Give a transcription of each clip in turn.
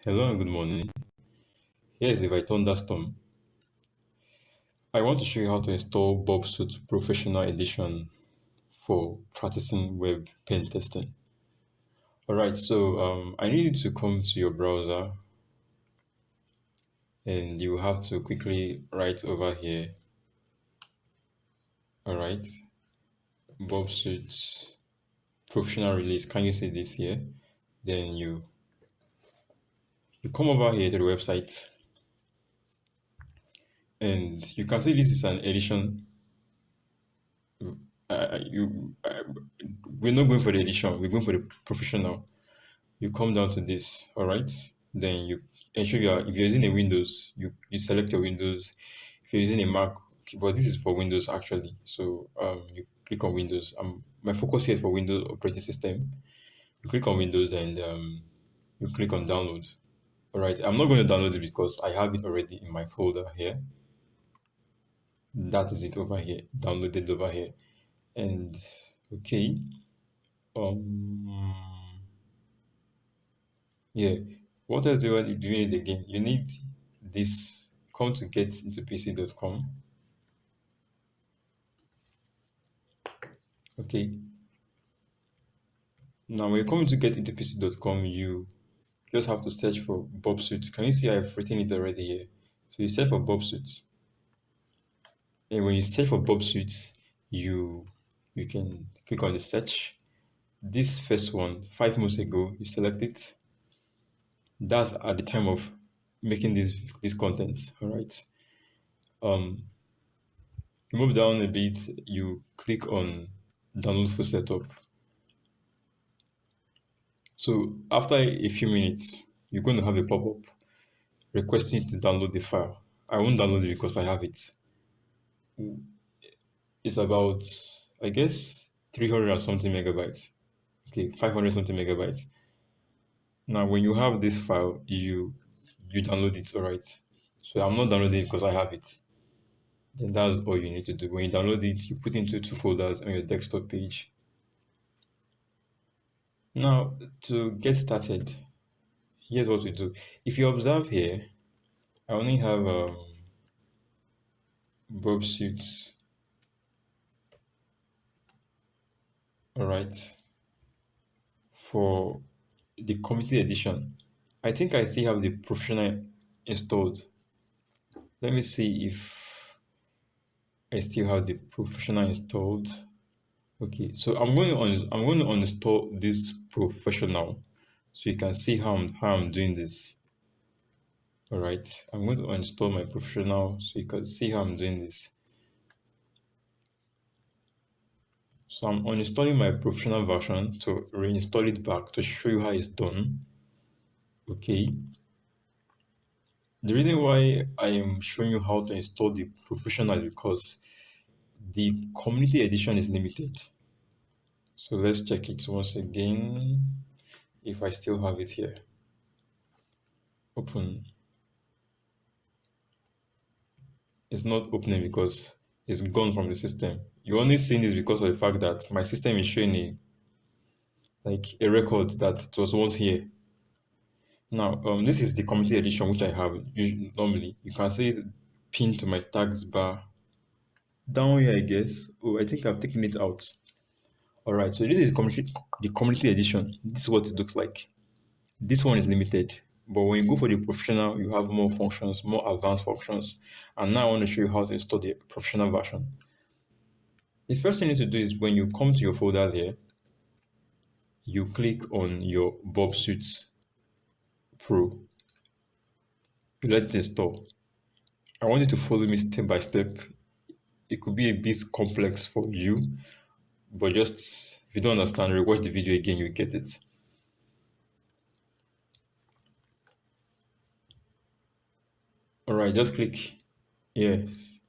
Hello and good morning. Here is the Thunderstorm. I want to show you how to install Burp Suite Professional Edition for practicing web pen testing. Alright, so I need you to come to your browser and you have to quickly write over here. Alright, Burp Suite Professional Release. Can you see this here? Then you come over here to the website and you can see this is an edition. Uh, you, uh, we're not going for the edition, we're going for the professional. You come down to this, all right? Then you ensure if you're using a Windows, you select your Windows. If you're using a Mac, but this is for Windows actually. So you click on Windows. My focus here is for Windows operating system. You click on Windows and you click on download. All right, I'm not going to download it because I have it already in my folder here. That is it over here, downloaded over here. And okay, um, yeah. What else do you need again? You need this. Come to get into pc.com. Okay. Now, when you come to get into pc.com, you just have to search for Bob Suite. Can you see I've written it already here? So you search for Bob Suite. And when you search for Bob Suite, you you can click on the search. This first one, 5 months ago, you select it. That's at the time of making this content. All right. Um, you move down a bit, you click on download full setup. So after a few minutes, you're going to have a pop-up requesting you to download the file. I won't download it because I have it. It's about, I guess, 300 and something megabytes. Okay, 500 something megabytes. Now, when you have this file, you download it, all right? So I'm not downloading it because I have it. Then that's all you need to do. When you download it, you put it into two folders on your desktop page. Now, to get started, here's what we do. If you observe here, I only have Burp Suite. All right, for the community edition. I think I still have the professional installed. Let me see if I still have the professional installed. Okay, so I'm going to uninstall this professional so you can see how I'm doing this. All right, I'm going to uninstall my professional so you can see how I'm doing this. So I'm uninstalling my professional version to reinstall it back to show you how it's done. Okay. The reason why I am showing you how to install the professional is because the community edition is limited. So let's check it once again if I still have it here. Open. It's not opening because it's gone from the system. You only seen this because of the fact that my system is showing a record that it was once here. Now, this is the community edition which I have normally. You can see it pinned to my tags bar down here, I guess. Oh, I think I've taken it out. All right, so this is the community edition. This is what it looks like. This one is limited, but when you go for the professional, you have more functions, more advanced functions. And now I want to show you how to install the professional version. The first thing you need to do is when you come to your folders here, you click on your Bob Suite Pro. You let it install. I want you to follow me step by step. It could be a bit complex for you, but just if you don't understand, rewatch the video again, you get it. All right, just click yes.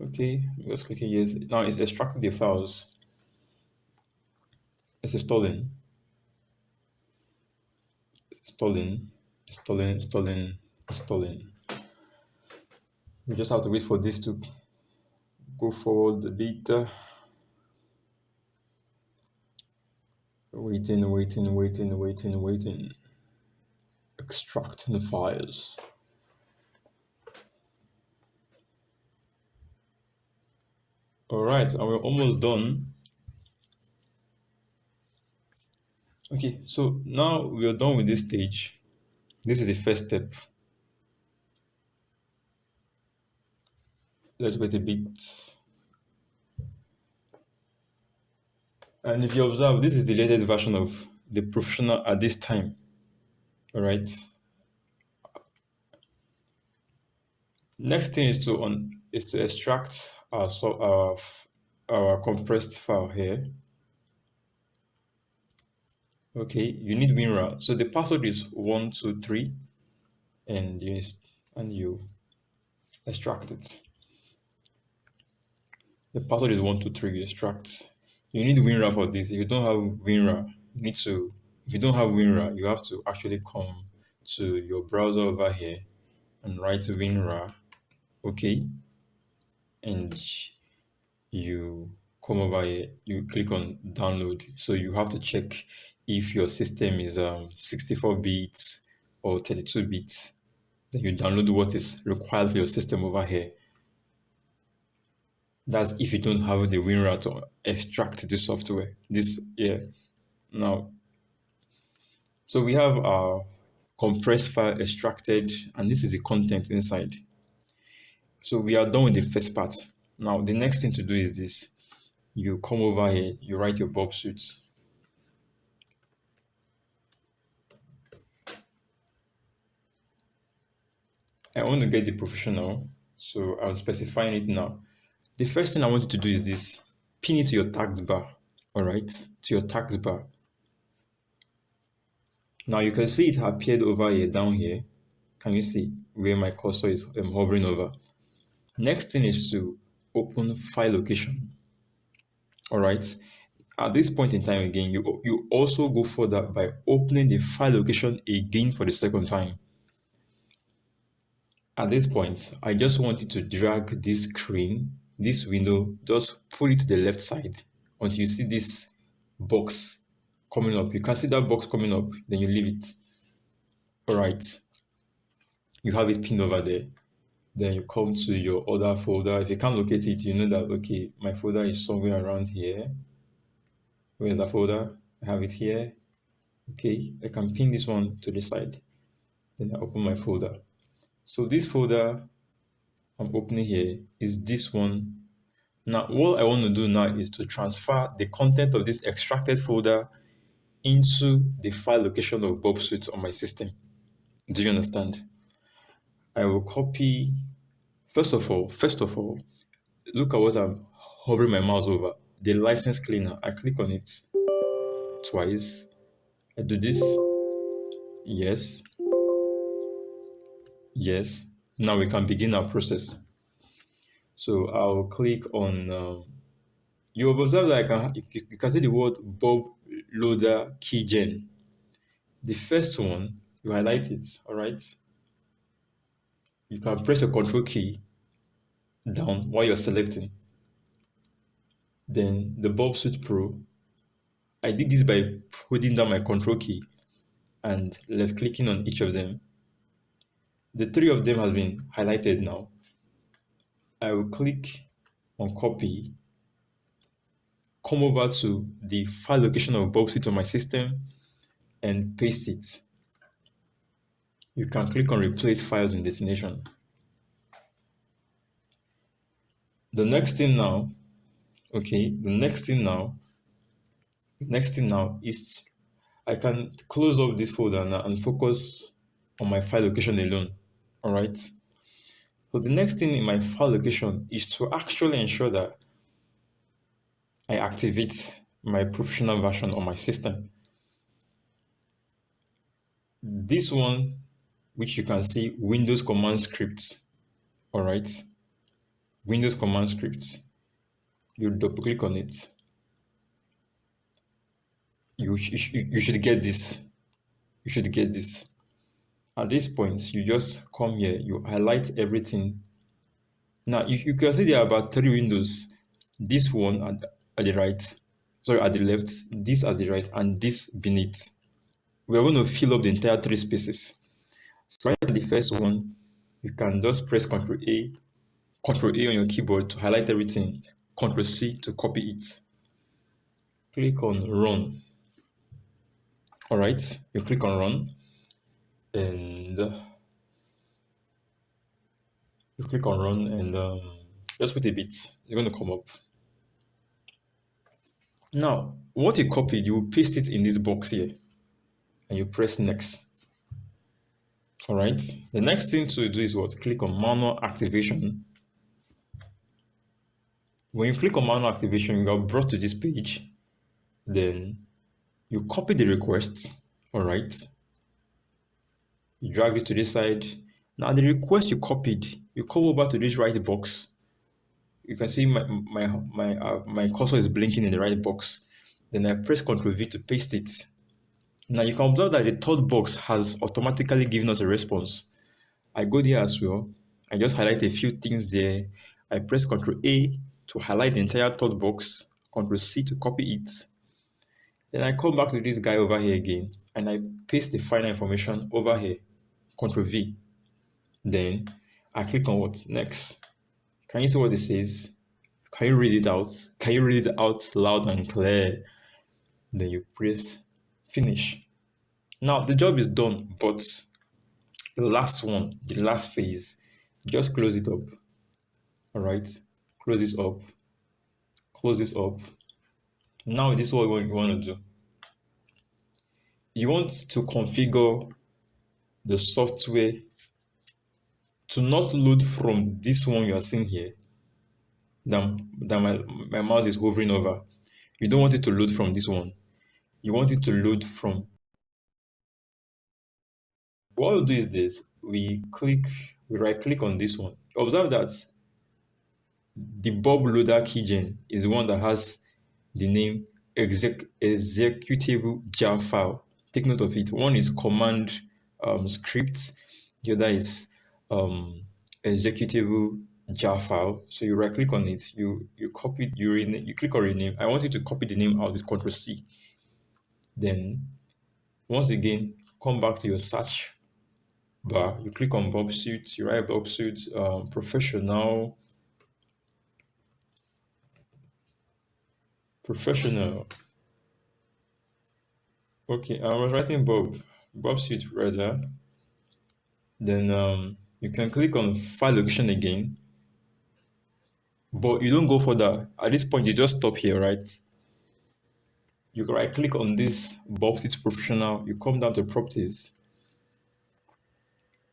Okay, just clicking yes. Now it's extracting the files. It's installing, installing, installing, installing, installing. We just have to wait for this to go forward a bit. Waiting. Extracting files. All right, and we're almost done. Okay, so now we're done with this stage. This is the first step. Let's wait a bit. And if you observe, this is the latest version of the professional at this time. All right. Next thing is to extract our compressed file here. Okay, you need WinRAR. So the password is 123, and you extract it. The password is 123. You extract. You need WinRAR for this. If you don't have WinRAR, you need to. If you don't have WinRAR, you have to actually come to your browser over here and write WinRAR. Okay, and you come over here, you click on download. So you have to check if your system is 64 bits or 32 bits. Then you download what is required for your system over here. That's if you don't have the WinRAR to extract this software. Now, so we have our compressed file extracted, and this is the content inside. So we are done with the first part. Now, the next thing to do is this. You come over here, you write your Burp Suite. I want to get the professional, so I'm specifying it now. The first thing I want you to do is this. Pin it to your tags bar, all right? To your tags bar. Now you can see it appeared over here, down here. Can you see where my cursor is hovering over? Next thing is to open file location, all right? At this point in time again, you also go further by opening the file location again for the second time. At this point, I just want you to drag this screen, this window, just pull it to the left side until you see this box coming up. You can see that box coming up, then you leave it. All right. You have it pinned over there. Then you come to your other folder. If you can't locate it, you know that, okay, my folder is somewhere around here. Where's the folder? I have it here. Okay, I can pin this one to the side. Then I open my folder. So this folder I'm opening here is this one. Now, what I want to do now is to transfer the content of this extracted folder into the file location of Burp Suite on my system. Do you understand? I will copy. First of all, look at what I'm hovering my mouse over. The license cleaner. I click on it twice. I do this. Yes. Yes. Now we can begin our process. So I'll click on. You observe that you can see the word Bob Loader Keygen. The first one, you highlight it, all right? You can press your control key down while you're selecting. Then the Burp Suite Pro, I did this by holding down my control key and left clicking on each of them. The three of them have been highlighted now. I will click on copy, come over to the file location of Burp Suite on my system and paste it. You can click on replace files in destination. The next thing now is I can close up this folder now and focus on my file location alone. All right. So the next thing in my file location is to actually ensure that I activate my professional version on my system. This one, which you can see, Windows command script. All right. Windows command script. You double click on it. You should get this. You should get this. At this point, you just come here, you highlight everything. Now, you can see there are about 3 windows. This one at the right. sorry, at the left, this at the right, and this beneath. We're going to fill up the entire three spaces. So right in the first one, you can just press Control A on your keyboard to highlight everything, Control C to copy it. Click on Run. All right, you click on Run, and you click on Run, and just wait a bit. It's going to come up. Now, what you copied, you paste it in this box here, and you press Next. All right. The next thing to do is what? Click on Manual Activation. When you click on Manual Activation, you are brought to this page. Then you copy the request. All right. You drag it to this side. Now the request you copied, you come over to this right box. You can see my cursor is blinking in the right box. Then I press Ctrl V to paste it. Now you can observe that the third box has automatically given us a response. I go there as well. I just highlight a few things there. I press Ctrl A to highlight the entire third box, Ctrl C to copy it. Then I come back to this guy over here again, and I paste the final information over here, Ctrl V. Then I click on what? Next. Can you see what it says? Can you read it out? Can you read it out loud and clear? Then you press Finish. Now the job is done, but the last one, the last phase, just close it up. All right, close this up, close this up. Now this is what you want to do. You want to configure the software to not load from this one you are seeing here that my mouse is hovering over. You don't want it to load from this one. You want it to load from. What we'll do is this. We right click on this one. Observe that the Bob loader keygen is the one that has the name executable jar file. Take note of it. One is command script, the other is executable jar file. So you right click on it, you copy, you click on rename. I want you to copy the name out with Ctrl C. Then once again, come back to your search bar, you click on Burp Suite, you write Burp Suite Professional. Okay, I was writing Burp Suite rather. Then you can click on file location again, but you don't go further. At this point, you just stop here, right? You can right click on this Burp Suite Professional, you come down to properties.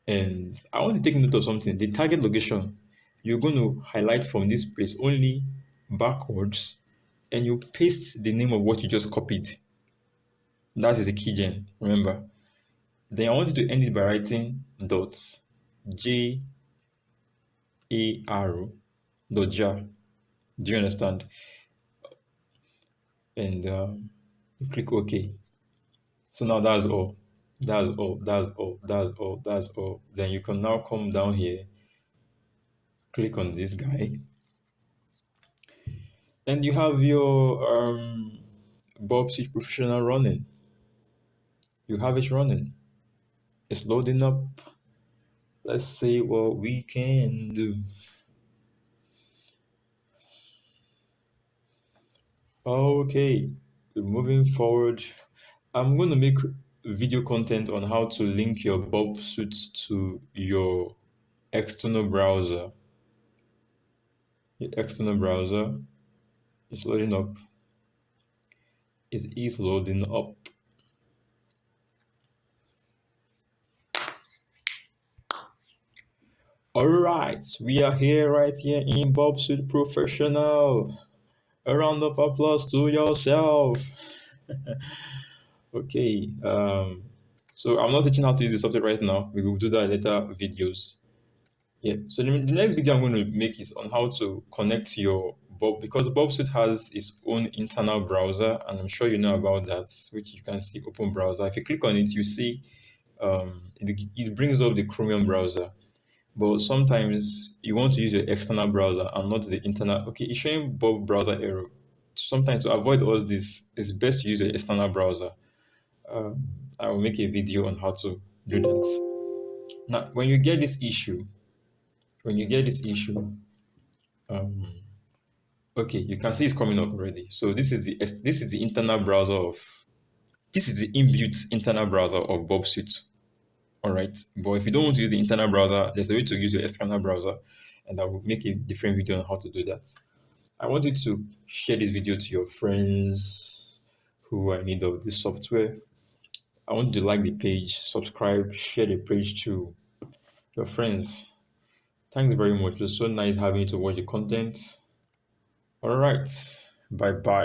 And I want to take note of something. The target location, you're going to highlight from this place only backwards, and you paste the name of what you just copied. That is the keygen, remember. Then I want you to end it by writing .jar. Do you understand? And you click OK. So now that's all. That's all. That's all. That's all. That's all. Then you can now come down here, click on this guy, and you have your Burp Suite Professional running. You have it running. It's loading up. Let's see what we can do. Okay, moving forward, I'm going to make video content on how to link your Burp Suite to your external browser. Your external browser is loading up. It is loading up. All right, we are here right here in Burp Suite Professional. A round of applause to yourself. Okay, so I'm not teaching how to use the software right now. We will do that in later videos. Yeah, so the next video I'm going to make is on how to connect your Burp, because Burp Suite has its own internal browser, and I'm sure you know about that, which you can see open browser. If you click on it, you see it brings up the Chromium browser. But sometimes you want to use your external browser and not the internal. Okay, it's showing Burp browser error. sometimes to avoid all this, it's best to use an external browser. Um, I will make a video on how to do that. Now, when you get this issue, when you get this issue, um, okay, you can see it's coming up already. So this is the internal browser of this is the inbuilt internal browser of Burp Suite. All right, but if you don't want to use the internal browser, there's a way to use your external browser, and I will make a different video on how to do that. I want you to share this video to your friends who are in need of this software. I want you to like the page, subscribe, share the page to your friends. Thanks very much. It was so nice having you to watch the content. All right. Bye bye.